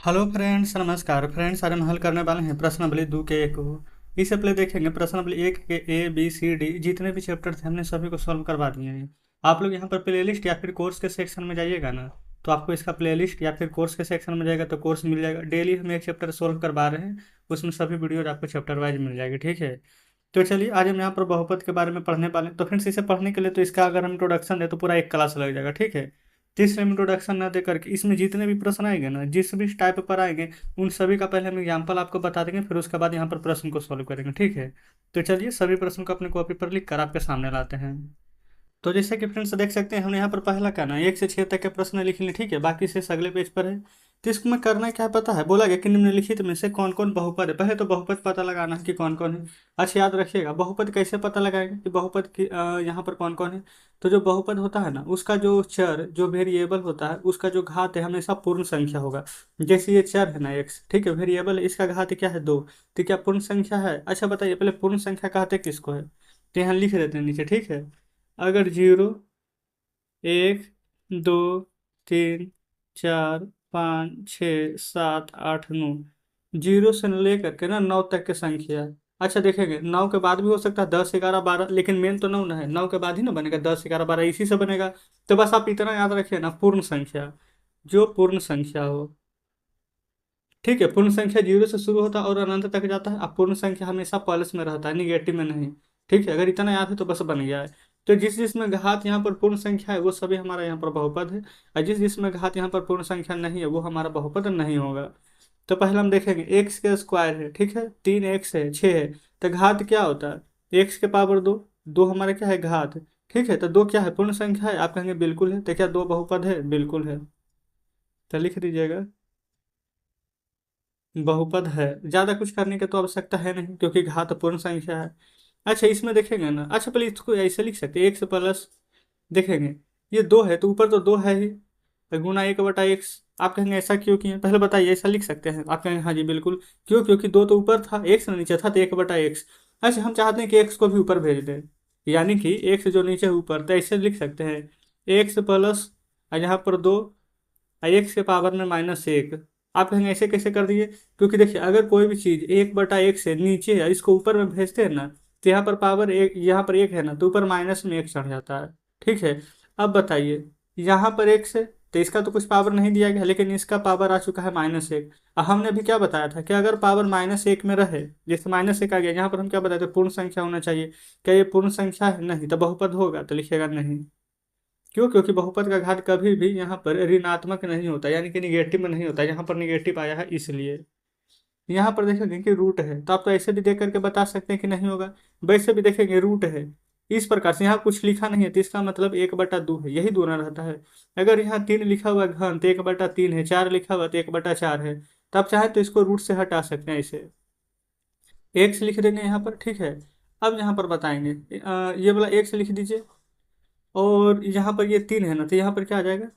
Hello friends, नमस्कार friends. आज हम हल करने वाले हैं प्रश्न नंबर 2 के एक को। इससे पहले देखेंगे प्रश्न नंबर 1 के ए बी सी डी जितने भी चैप्टर थे हमने सभी को सॉल्व करवा दिए हैं। आप लोग यहाँ पर प्लेलिस्ट या फिर कोर्स के सेक्शन में जाइएगा ना, तो आपको इसका प्लेलिस्ट या फिर कोर्स के सेक्शन में जाएगा तो कोर्स मिल जाएगा। डेली हम एक चैप्टर सॉल्व करवा रहे हैं, उसमें सभी वीडियोज आपको चैप्टर वाइज मिल जाएगी। ठीक है, तो चलिए आज हम यहाँ पर बहुपद के बारे में पढ़ने वाले हैं। तो फ्रेंड्स, इसे पढ़ने के लिए तो इसका अगर हम इंट्रोडक्शन दें तो पूरा एक क्लास लग जाएगा। ठीक है, तो इसलिए हम इंट्रोडक्शन ना दे करके इसमें जितने भी प्रश्न आएंगे ना, जिस भी टाइप पर आएंगे, उन सभी का पहले हम एग्जाम्पल आपको बता देंगे, फिर उसके बाद यहाँ पर प्रश्न को सॉल्व करेंगे। ठीक है, तो चलिए सभी प्रश्न को अपने कॉपी पर लिख कर आपके सामने लाते हैं। तो जैसे कि फ्रेंड्स देख सकते हैं, हमने यहाँ पर पहला करना है 1 से 6 तक के प्रश्न लिख लिए। ठीक है, बाकी से अगले पेज पर है। तो इसमें करना क्या है पता है, बोला गया कि निम्नलिखित में से कौन कौन बहुपद है। पहले तो बहुपद पता लगाना है कि कौन कौन है। अच्छा याद रखिएगा, बहुपद कैसे पता लगाएंगे कि बहुपद की यहाँ पर कौन कौन है। तो जो बहुपद होता है ना, उसका जो चर जो वेरिएबल होता है, उसका जो घात है हमेशा पूर्ण संख्या होगा। जैसे ये चर है ना एक्स, ठीक है, वेरिएबल है, इसका घात क्या है 2। तो क्या पूर्ण संख्या है? अच्छा बताइए, पहले पूर्ण संख्या कहते किसको है? तो यहाँ लिख देते हैं नीचे। ठीक है, अगर 0 1 2 3 4 5 6 7 8 9, 0 से लेकर के ना 9 तक की संख्या। अच्छा देखेंगे, 9 के बाद भी हो सकता है 10 11 12, लेकिन मेन तो 9 ना है, 9 के बाद ही ना बनेगा 10 11 12, इसी से बनेगा। तो बस आप इतना याद रखिए ना, पूर्ण संख्या, जो पूर्ण संख्या हो। ठीक है, पूर्ण संख्या 0 से शुरू होता है और अनंत तक जाता है। अब पूर्ण संख्या हमेशा प्लस में रहता है, निगेटिव में नहीं। ठीक है, अगर इतना याद है तो बस बन गया है। तो जिस जिसमें घात यहाँ पर पूर्ण संख्या है वो सभी हमारा यहाँ पर बहुपद है, और जिस जिसमें घात यहाँ पर पूर्ण संख्या नहीं है वो हमारा बहुपद नहीं होगा। तो पहले हम देखेंगे एक्स के स्क्वायर है। ठीक है, 3x है, 6 है। तो घात क्या होता है? एक्स के पावर 2, 2 हमारा क्या है? घात। ठीक है, तो 2 क्या है? पूर्ण संख्या है। आप कहेंगे बिल्कुल है। तो क्या 2 बहुपद है? बिल्कुल है। तो लिख दीजिएगा बहुपद है। ज्यादा कुछ करने की तो आवश्यकता है नहीं, क्योंकि घात पूर्ण संख्या है। अच्छा इसमें देखेंगे ना, अच्छा पहले इसको ऐसे लिख सकते हैं, एक्स प्लस, देखेंगे ये 2 है तो ऊपर तो 2 है ही, तो गुना 1/x। आप कहेंगे ऐसा क्यों किए? पहले बताइए, ऐसा लिख सकते हैं? आप कहेंगे हाँ जी बिल्कुल। क्यों? क्योंकि 2 तो ऊपर था, एक्स नीचे था, तो 1/x। अच्छा हम चाहते हैं कि एक्स को भी ऊपर भेज दें, यानी कि एक्स जो नीचे ऊपर, तो ऐसे लिख सकते हैं एक्स प्लस, यहाँ पर 2, एक्स के पावर में -1। आप कहेंगे ऐसे कैसे कर दिए? क्योंकि देखिए, अगर कोई भी चीज़ 1/1 से नीचे है, इसको ऊपर में भेजते हैं ना, तो यहाँ पर पावर एक, यहाँ पर 1 है ना, तो ऊपर माइनस में 1 चढ़ जाता है। ठीक है, अब बताइए, यहाँ पर 1 से, तो इसका तो कुछ पावर नहीं दिया गया, लेकिन इसका पावर आ चुका है -1। अब हमने अभी क्या बताया था कि अगर पावर -1 में रहे, जैसे -1 आ गया, यहाँ पर हम क्या बताए थे? पूर्ण संख्या होना चाहिए। क्या ये पूर्ण संख्या है? नहीं, तो बहुपद होगा? तो लिखिएगा नहीं। क्यों? क्योंकि बहुपद का घात कभी भी यहाँ पर ऋणात्मक नहीं होता, यानी कि निगेटिव में नहीं होता। यहाँ पर निगेटिव आया है इसलिए। यहाँ पर देखेंगे कि रूट है, तो आप तो ऐसे भी देख करके बता सकते हैं कि नहीं होगा। वैसे भी देखेंगे रूट है, इस प्रकार से। यहाँ कुछ लिखा नहीं है तो इसका मतलब 1/2 है, यही दोनों रहता है। अगर यहाँ 3 लिखा हुआ है घन, तो 1/3 है। 4 लिखा हुआ तो 1/4 है। तो आप चाहे तो इसको रूट से हटा सकते हैं इसे, एक्स लिख देंगे यहाँ पर। ठीक है, अब यहाँ पर बताएंगे, ये वाला एक्स लिख दीजिए, और यहाँ पर ये 3 है ना, तो यहाँ पर क्या आ जाएगा?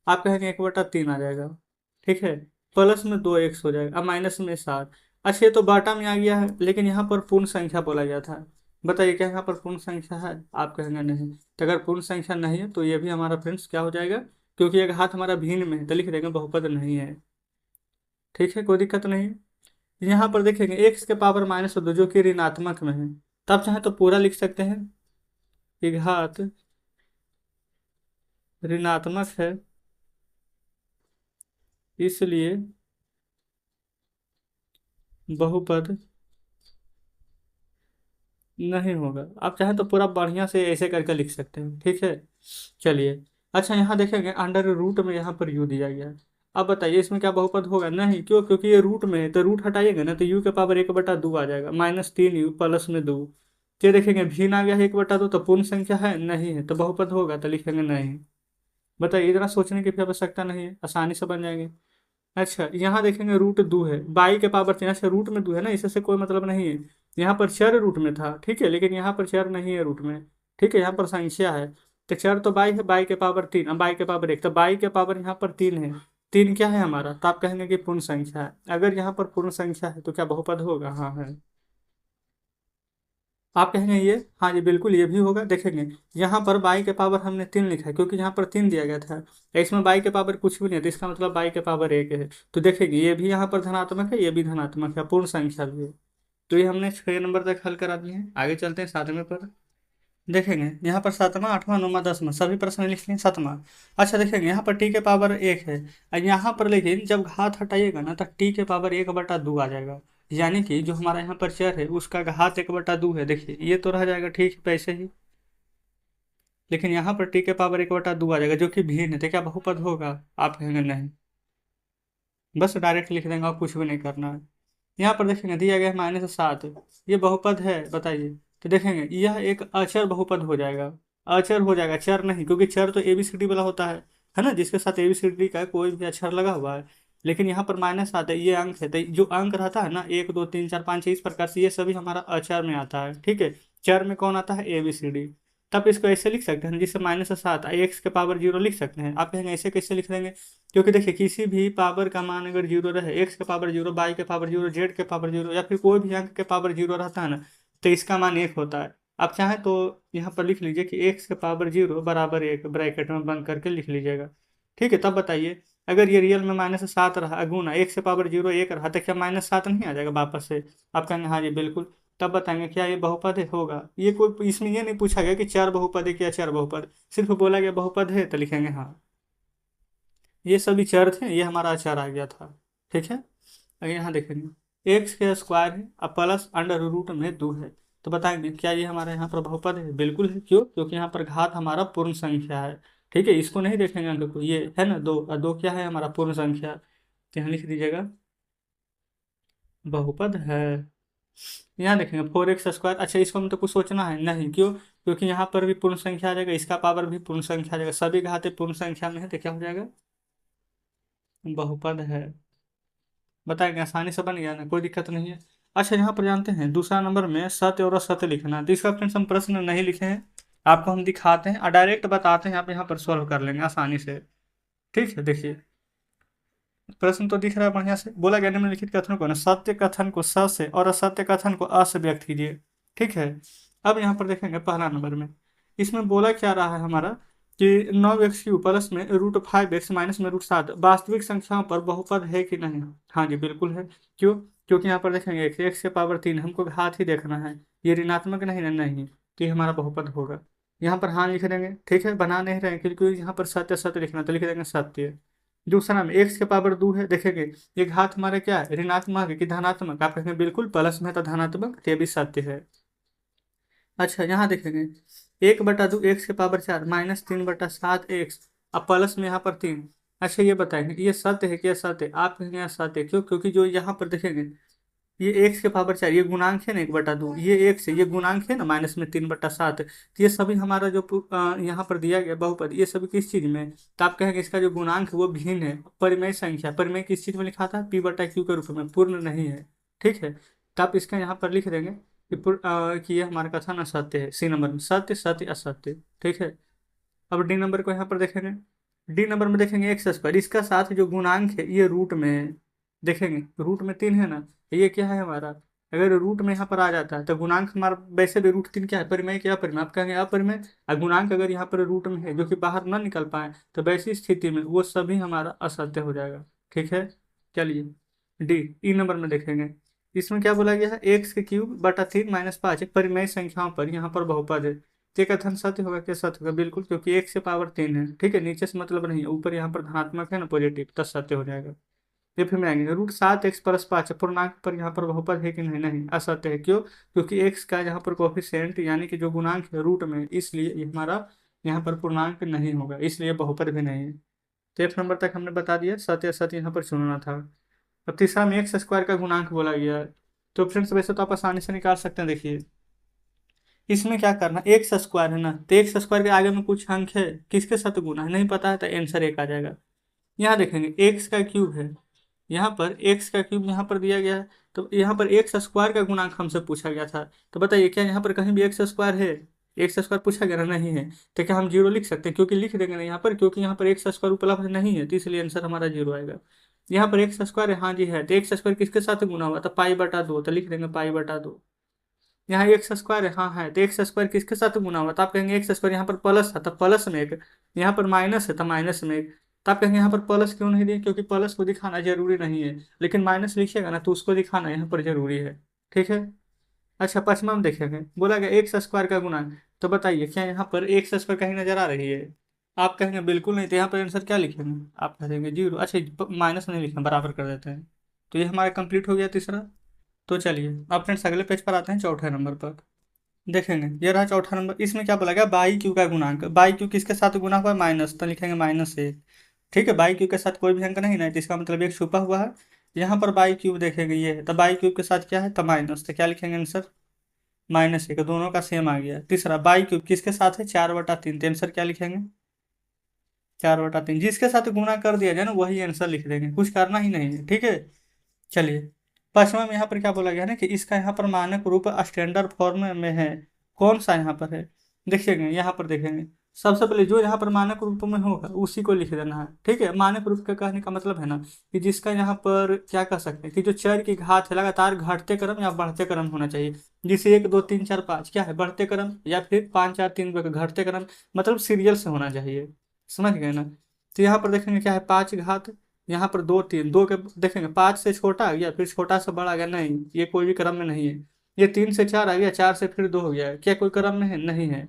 आप कहेंगे 1/3 आ जाएगा। ठीक है, प्लस में 2x हो जाएगा, अब माइनस में 7। अच्छा ये तो बाटा में आ गया है, लेकिन यहाँ पर पूर्ण संख्या बोला गया था। बताइए क्या यहाँ पर पूर्ण संख्या है? आप कहेंगे नहीं। तो अगर पूर्ण संख्या नहीं है तो ये भी हमारा फ्रेंड्स क्या हो जाएगा? क्योंकि एक हाथ हमारा भिन्न में है, तो लिख देंगे बहुपद नहीं है। ठीक है, कोई दिक्कत नहीं। यहाँ पर देखेंगे एक्स के पावर -2 जो कि ऋणात्मक में है, तब चाहे तो पूरा लिख सकते हैं कि घात ऋणात्मक है, इसलिए बहुपद नहीं होगा। आप चाहें तो पूरा बढ़िया से ऐसे करके लिख सकते हैं। ठीक है, चलिए। अच्छा यहाँ देखेंगे अंडर रूट में यहाँ पर यू दिया गया है। अब बताइए इसमें क्या बहुपद होगा? नहीं। क्यों? क्योंकि ये रूट में है, तो रूट हटाइएगा ना, तो यू के पावर 1/2 आ जाएगा, -3u प्लस में 2। ये देखेंगे भिन्न आ गया है 1/2, तो पूर्ण संख्या है? नहीं है, तो बहुपद होगा? तो लिखेंगे नहीं। बताइए, इतना सोचने की भी आवश्यकता नहीं है, आसानी से बन जाएंगे। अच्छा यहाँ देखेंगे रूट 2 है, बाई के पावर 3। अच्छा रूट में 2 है ना, इससे कोई मतलब नहीं है। यहाँ पर चर रूट में था, ठीक है, लेकिन यहाँ पर चर नहीं है रूट में। ठीक है, यहाँ पर संख्या है। तो चर तो बाई है, बाई के पावर 3, अब बाई के पावर 1, तो बाई के पावर यहाँ पर 3 है। 3 क्या है हमारा? तो आप कहेंगे कि पूर्ण संख्या है। अगर यहाँ पर पूर्ण संख्या है तो क्या बहुपद होगा? हाँ है। आप कहेंगे ये, हाँ जी बिल्कुल ये भी होगा। देखेंगे यहाँ पर बाई के पावर हमने 3 लिखा है क्योंकि यहाँ पर 3 दिया गया था, इसमें बाई के पावर कुछ भी नहीं है, तो इसका मतलब बाई के पावर 1 है। तो देखेंगे ये भी यहाँ पर धनात्मक है, ये भी धनात्मक है, पूर्ण संख्या भी है। तो ये हमने 6 नंबर तक हल करा दिए हैं। आगे चलते हैं 7वें पर। देखेंगे यहाँ पर 7वां 8वां 9वां 10वां सभी प्रश्न लिख लिए 7वां। अच्छा देखेंगे यहाँ पर टी के पावर 1 है, और यहाँ पर लेकिन जब घात हटाइएगा ना तो टी के पावर 1/2 आ जाएगा, यानी कि जो हमारा यहाँ पर चर है उसका घात 1/2 है। देखिए ये तो रह जाएगा ठीक वैसे ही, लेकिन यहाँ पर टी के पावर 1/2 आ जाएगा जो कि भिन्न है, तो क्या बहुपद होगा? आप कहेंगे नहीं, बस डायरेक्ट लिख देंगे और कुछ भी नहीं करना है। यहाँ पर देखेंगे दिया गया है -7, ये बहुपद है बताइए। तो देखेंगे यह एक अचर बहुपद हो जाएगा, अचर हो जाएगा, चर नहीं, क्योंकि चर तो ABCD वाला होता है ना, जिसके साथ ABCD का कोई भी अक्षर लगा हुआ है। लेकिन यहाँ पर -7 है, ये अंक है, तो जो अंक रहता है ना 1 2 3 4 5 6 इस प्रकार से, ये सभी हमारा अचर में आता है। ठीक है, चर में कौन आता है? ABCD। तब इसको ऐसे लिख सकते हैं जिससे -7 एक्स के पावर 0 लिख सकते हैं। आप कहेंगे ऐसे कैसे लिख देंगे? क्योंकि देखिए किसी भी पावर का मान अगर 0 रहे, एक्स के पावर 0, वाई के पावर 0, जेड के पावर 0, या फिर कोई भी अंक के पावर 0 रहता है ना, तो इसका मान 1 होता है। आप चाहें तो यहाँ पर लिख लीजिए कि एक्स के पावर 0 बराबर 1, ब्रैकेट में बंद करके लिख लीजिएगा। ठीक है, तब बताइए अगर ये रियल में -7 रहा गुना एक्स के पावर 0 1 रहा, तो क्या -7 नहीं आ जाएगा वापस से? आप कहेंगे हाँ जी बिल्कुल। तब बताएंगे क्या ये बहुपद है? होगा। ये कोई इसमें ये नहीं पूछा गया कि चार बहुपद है क्या चार बहुपद, सिर्फ बोला गया बहुपद है, तो लिखेंगे हाँ। ये सभी चर थे, ये हमारा अचर आ गया था। ठीक है, अगर यहाँ देखेंगे एक्स के स्क्वायर है अब प्लस अंडर रूट में 2 है, तो बताएंगे क्या ये हमारे यहाँ पर बहुपद है? बिल्कुल है। क्यों? क्योंकि यहाँ पर घात हमारा पूर्ण संख्या है। ठीक है, इसको नहीं देखेंगे अंक को, ये है ना 2, और 2 क्या है? हमारा पूर्ण संख्या। तो यहाँ लिख दीजिएगा बहुपद है। यहाँ देखेंगे 4x²। अच्छा इसको हम तो कुछ सोचना है नहीं, क्यों? क्योंकि यहाँ पर भी पूर्ण संख्या आ जाएगा, इसका पावर भी पूर्ण संख्या आ जाएगा, सभी घाते पूर्ण संख्या में है, तो क्या हो जाएगा? बहुपद है। बताएंगे, आसानी से बन गया ना, कोई दिक्कत नहीं है। अच्छा यहाँ पर जानते हैं दूसरा नंबर में सत्य और असत्य लिखना, तो इसका फ्रेंड्स हम प्रश्न नहीं लिखे हैं, आपको हम दिखाते हैं और डायरेक्ट बताते हैं, आप यहाँ पर सॉल्व कर लेंगे आसानी से। ठीक है, देखिए प्रश्न तो दिख रहा है बढ़िया से। बोला गया निम्नलिखित कथनों को ना सत्य कथन को स से और असत्य कथन को अ से व्यक्त कीजिए। ठीक है, अब यहाँ पर देखेंगे पहला नंबर में, इसमें बोला क्या रहा है हमारा कि 9x³ प्लस में √5x माइनस में √7 वास्तविक संख्याओं पर बहुपद है कि नहीं? हाँ जी बिल्कुल है। क्यों? क्योंकि यहाँ पर देखेंगे x के पावर 3, हमको घात ही देखना है, ये ऋणात्मक नहीं ना, नहीं, तो ये हमारा बहुपद होगा। यहाँ पर हाँ लिख देंगे। ठीक है, बना नहीं रहे क्योंकि यहाँ पर सत्य सत्य लिखना, तो लिख देंगे सत्य। दूसरा में एक्स के पावर 2 है, देखेंगे ये घात हमारे क्या है? ऋणात्मक है कि धनात्मक? आप कहेंगे बिल्कुल प्लस में तो धनात्मक, तो ये भी सत्य है। अच्छा यहाँ देखेंगे 1/2 एक्स के पावर 4 -3/7 एक्स, अब प्लस में यहाँ पर 3। अच्छा ये बताएंगे ये सत्य है क्या? सत्य? आप कहेंगे यहाँ सत्य। क्यों? क्योंकि जो यहाँ पर देखेंगे ये एक्स के पावर 4 ये गुणांक है ना 1/2, ये एक्स है, ये गुणांक है ना माइनस में 3/7, तो ये सभी हमारा जो यहाँ पर दिया गया बहुपद, ये सभी किस चीज में? तो आप कहेंगे इसका जो गुणांक है वो भिन्न है, परिमेय संख्या। परिमेय किस चीज में लिखा था? P/Q के रूप में, पूर्ण नहीं है। ठीक है, तो आप इसका यहाँ पर लिख देंगे कि ये हमारा कथन असत्य है। सी नंबर में सत्य सत्य असत्य। ठीक है, अब डी नंबर को यहाँ पर देखेंगे। डी नंबर में देखेंगे x², इसका साथ जो गुणांक है ये रूट में है। देखेंगे रूट में 3 है ना, ये क्या है हमारा? अगर रूट में यहाँ पर आ जाता है तो गुणांक हमारा वैसे भी √3 क्या है? परिमेय क्या? परिमेय। आप कहेंगे अपरिमेय। और गुणांक अगर यहाँ पर रूट में है जो कि बाहर ना निकल पाए, तो वैसी स्थिति में वो सभी हमारा असत्य हो जाएगा। ठीक है, चलिए डी ई नंबर में देखेंगे। इसमें क्या बोला गया है? x³/3 - 5 परिमेय संख्याओं पर यहाँ पर बहुपद है, तो ये कथन सत्य होगा क्या? सत्य होगा बिल्कुल, क्योंकि x से पावर 3 है। ठीक है, नीचे से मतलब नहीं है, ऊपर यहाँ पर धनात्मक है ना पॉजिटिव, तब सत्य हो जाएगा। ये फिर में आएंगे √7x + 5 पूर्णांक पर यहाँ पर बहुपद है कि नहीं? नहीं, असत्य है। क्यों? क्योंकि x का यहाँ पर कोफिशिएंट यानी कि जो गुणांक है रूट में, इसलिए ये हमारा यहाँ पर पूर्णांक नहीं होगा, इसलिए बहुपद भी नहीं है। तो F नंबर तक हमने बता दिया, सत्य असत्य यहाँ पर चुनना था। अब तीसरा में x² का गुणांक बोला गया है, तो फ्रेंड्स वैसे तो आप आसानी से निकाल सकते हैं। देखिए इसमें क्या करना, x² है ना, तो x² के आगे में कुछ अंक है, किसके साथ गुना है नहीं पता है, तो आंसर 1 आ जाएगा। यहाँ देखेंगे x³ है, यहाँ पर x³ यहाँ पर दिया गया है, तो यहाँ पर x² का गुणांक हमसे पूछा गया था। तो बताइए क्या यहाँ पर कहीं भी x² है? x² पूछा गया ना, नहीं है, तो क्या हम 0 लिख सकते हैं? क्योंकि लिख देंगे ना यहाँ पर, क्योंकि यहाँ पर x² उपलब्ध नहीं है, तो इसलिए आंसर हमारा 0 आएगा। यहाँ पर x² है, हाँ जी है, तो x² किसके साथ गुना हुआ था? π/2, तो लिख देंगे π/2। यहाँ एक्स स्क्वायर है, हाँ है, तो एक्स स्क्वायर किसके साथ गुना हुआ? तो आप कहेंगे एक्स स्क्वायर, यहाँ पर प्लस था तो प्लस में एक, यहाँ पर माइनस है तो माइनस में एक। तो आप कहेंगे यहाँ पर प्लस क्यों नहीं दिए? क्योंकि प्लस को दिखाना जरूरी नहीं है, लेकिन माइनस लिखिएगा ना तो उसको दिखाना यहाँ पर जरूरी है। ठीक है। अच्छा, पांचवा में देखेंगे, बोला गया एक्स स्क्वायर का गुना। तो बताइए क्या यहाँ पर एक्स स्क्वायर कहीं नजर आ रही है? आप कहेंगे बिल्कुल नहीं, तो यहाँ पर आंसर क्या लिखेंगे? आप कह देंगे जीरो। अच्छा, माइनस नहीं लिखना, बराबर कर देते हैं। तो ये हमारा कंप्लीट हो गया तीसरा। तो चलिए अब फ्रेंड्स अगले पेज पर आते हैं, चौथे नंबर पर। देखेंगे ये रहा चौथा नंबर। इसमें क्या बोला गया? बाई क्यू का गुणांक। बाई क्यू किसके साथ गुना हुआ है? माइनस, तो लिखेंगे -1। ठीक है, बाई क्यू के साथ कोई भी अंक नहीं ना, तो इसका मतलब एक छुपा हुआ है। यहाँ पर बाई क्यूब देखेंगे ये है, तो बाई क्यूब के साथ क्या है? तो माइनस, तो क्या लिखेंगे आंसर? -1। दोनों का सेम आ गया। तीसरा, बाई क्यूब किसके साथ है? 4/3, तो आंसर क्या लिखेंगे? 4/3। जिसके साथ गुणा कर दिया जाए ना वही आंसर लिख देंगे, कुछ करना ही नहीं है। ठीक है। चलिए, पांचवा में यहाँ पर क्या बोला गया है ना कि इसका यहाँ पर मानक रूप स्टैंडर्ड फॉर्म में है। कौन सा यहाँ पर है? देखिएगा, यहाँ पर देखेंगे, सबसे पहले जो यहाँ पर मानक रूप में होगा उसी को लिख देना है। ठीक है। मानक रूप का कहने का मतलब है ना कि जिसका यहाँ पर क्या कह सकते हैं कि जो चर की घात है लगातार घटते क्रम या बढ़ते क्रम होना चाहिए। जिसे 1 2 3 4 5 क्या है? बढ़ते क्रम, या फिर 5 4 3 2 घटते क्रम, मतलब सीरियल से होना चाहिए। समझ गए ना? तो यहाँ पर देखेंगे क्या है? 5 घात, यहाँ पर 2 3, 2 के देखेंगे 5 से छोटा आ गया, फिर छोटा से बड़ा आ गया, नहीं ये कोई भी क्रम में नहीं है। ये 3 से 4 आ गया, 4 से फिर 2 हो गया, क्या कोई क्रम में है? नहीं है।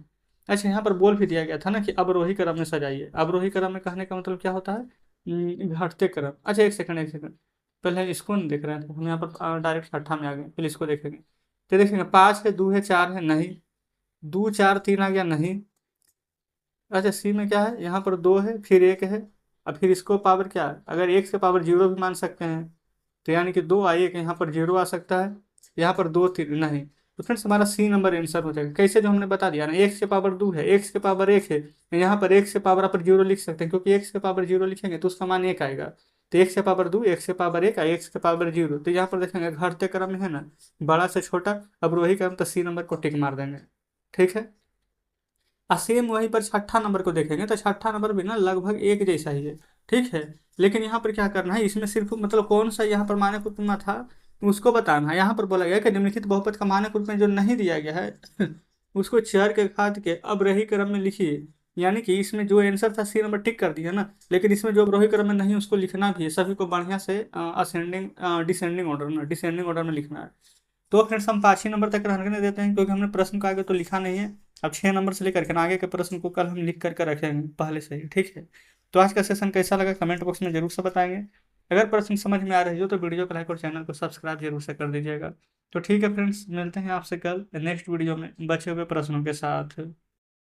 अच्छा, यहाँ पर बोल भी दिया गया था ना कि अवरोही क्रम में सजाइए। अवरोही क्रम में कहने का मतलब क्या होता है? घटते क्रम। अच्छा, एक सेकंड एक सेकंड, पहले इसको नहीं देख रहे थे हम, यहाँ पर डायरेक्ट छठा में आ गए, फिर इसको देखेंगे। तो देखेंगे 5 है, 2 है, 4 है, नहीं। 2 4 3 आ गया, नहीं। अच्छा, सी में क्या है? यहाँ पर 2 है, फिर 1 है, और फिर इसको पावर क्या है? अगर 1 से पावर 0 भी मान सकते हैं, तो यानी कि 2 आई है कि यहाँ पर 0 आ सकता है। यहाँ पर 2 3 नहीं। तो फ्रेंड्स हमारा सी नंबर आंसर हो जाएगा। कैसे? जो हमने बता दिया ना, 1 से पावर 2 है, 1 से पावर 1 है, यहाँ पर 1 से पावर आप 0 लिख सकते हैं, क्योंकि 1 से पावर 0 लिखेंगे तो उसका मान 1 आएगा। तो 1 से पावर 2, 1 से पावर 1, 1 से पावर 0, तो यहाँ पर देखेंगे घटते क्रम में है ना, बड़ा से छोटा। अब वही क्रम, तो सी नंबर को टिक मार देंगे। ठीक है। सेम वहीं पर छठा नंबर को देखेंगे तो छठा नंबर भी ना लगभग एक जैसा ही है। ठीक है। लेकिन यहाँ पर क्या करना है, इसमें सिर्फ मतलब कौन सा यहाँ पर मानक रूप में था उसको बताना है। यहाँ पर बोला गया कि निम्नलिखित बहुपद का मानक रूप में जो नहीं दिया गया है उसको चर के घात के अवरोही क्रम में लिखिए। यानी कि इसमें जो आंसर था सी नंबर टिक कर दिया ना, लेकिन इसमें जो अवरोही क्रम में नहीं उसको लिखना भी है, सभी को बढ़िया से असेंडिंग डिसेंडिंग ऑर्डर में लिखना है। तो फ्रेंड्स हम 5 ही नंबर तक रहने देते हैं, क्योंकि हमने प्रश्न का आगे तो लिखा नहीं है। अब 6 नंबर से लेकर के आगे के प्रश्न को कल हम लिख करके रखेंगे पहले से ही। ठीक है। तो आज का सेशन कैसा लगा कमेंट बॉक्स में जरूर से बताएंगे। अगर प्रश्न समझ में आ रही हो तो वीडियो को लाइक और चैनल को सब्सक्राइब जरूर से कर दीजिएगा। तो ठीक है फ्रेंड्स, मिलते हैं आपसे कल नेक्स्ट वीडियो में बचे हुए प्रश्नों के साथ।